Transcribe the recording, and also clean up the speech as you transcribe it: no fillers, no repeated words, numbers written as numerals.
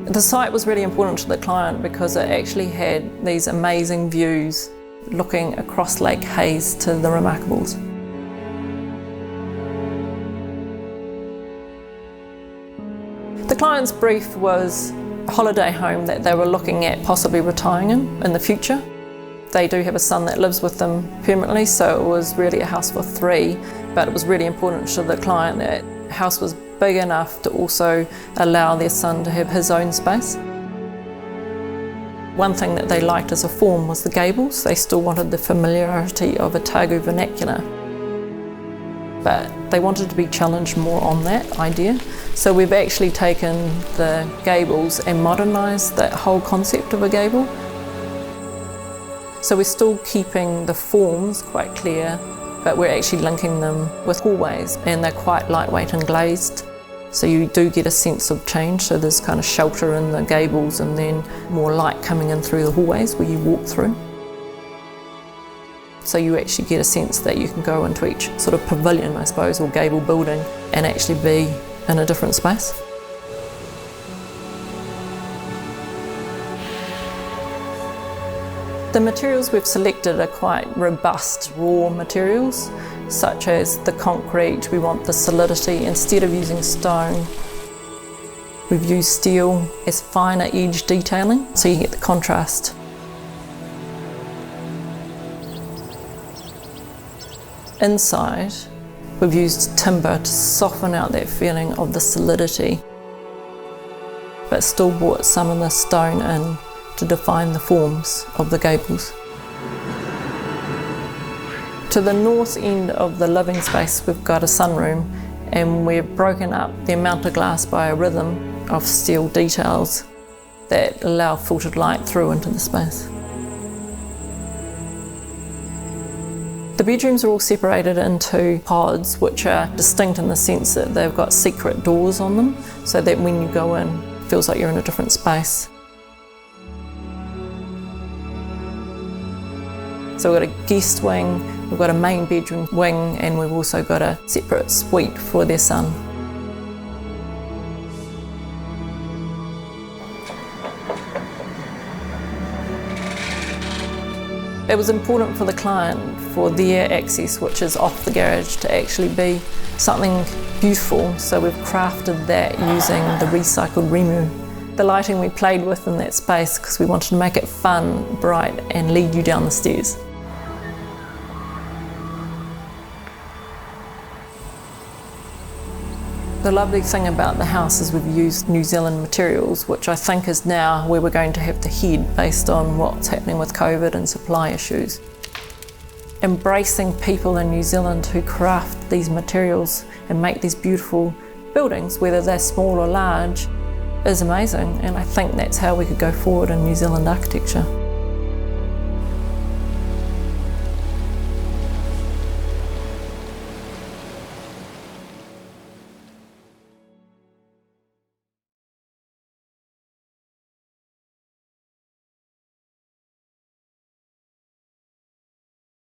The site was really important to the client because it actually had these amazing views looking across Lake Hayes to the Remarkables. The client's brief was a holiday home that they were looking at possibly retiring in the future. They do have a son that lives with them permanently, so it was really a house for three, but it was really important to the client that the house was big enough to also allow their son to have his own space. One thing that they liked as a form was the gables. They still wanted the familiarity of Otago vernacular, but they wanted to be challenged more on that idea. So we've actually taken the gables and modernised that whole concept of a gable. So we're still keeping the forms quite clear, but we're actually linking them with hallways, and they're quite lightweight and glazed. So you do get a sense of change, so there's kind of shelter in the gables and then more light coming in through the hallways where you walk through. So you actually get a sense that you can go into each sort of pavilion, I suppose, or gable building and actually be in a different space. The materials we've selected are quite robust, raw materials, such as the concrete. We want the solidity. Instead of using stone, we've used steel as finer edge detailing, so you get the contrast. Inside, we've used timber to soften out that feeling of the solidity, but still brought some of the stone in to define the forms of the gables. To the north end of the living space, we've got a sunroom, and we've broken up the amount of glass by a rhythm of steel details that allow filtered light through into the space. The bedrooms are all separated into pods, which are distinct in the sense that they've got secret doors on them, so that when you go in, it feels like you're in a different space. So we've got a guest wing, we've got a main bedroom wing, and we've also got a separate suite for their son. It was important for the client for their access, which is off the garage, to actually be something beautiful, so we've crafted that using the recycled Remu. The lighting we played with in that space because we wanted to make it fun, bright, and lead you down the stairs. The lovely thing about the house is we've used New Zealand materials, which I think is now where we're going to have to head based on what's happening with COVID and supply issues. Embracing people in New Zealand who craft these materials and make these beautiful buildings, whether they're small or large, is amazing, and I think that's how we could go forward in New Zealand architecture.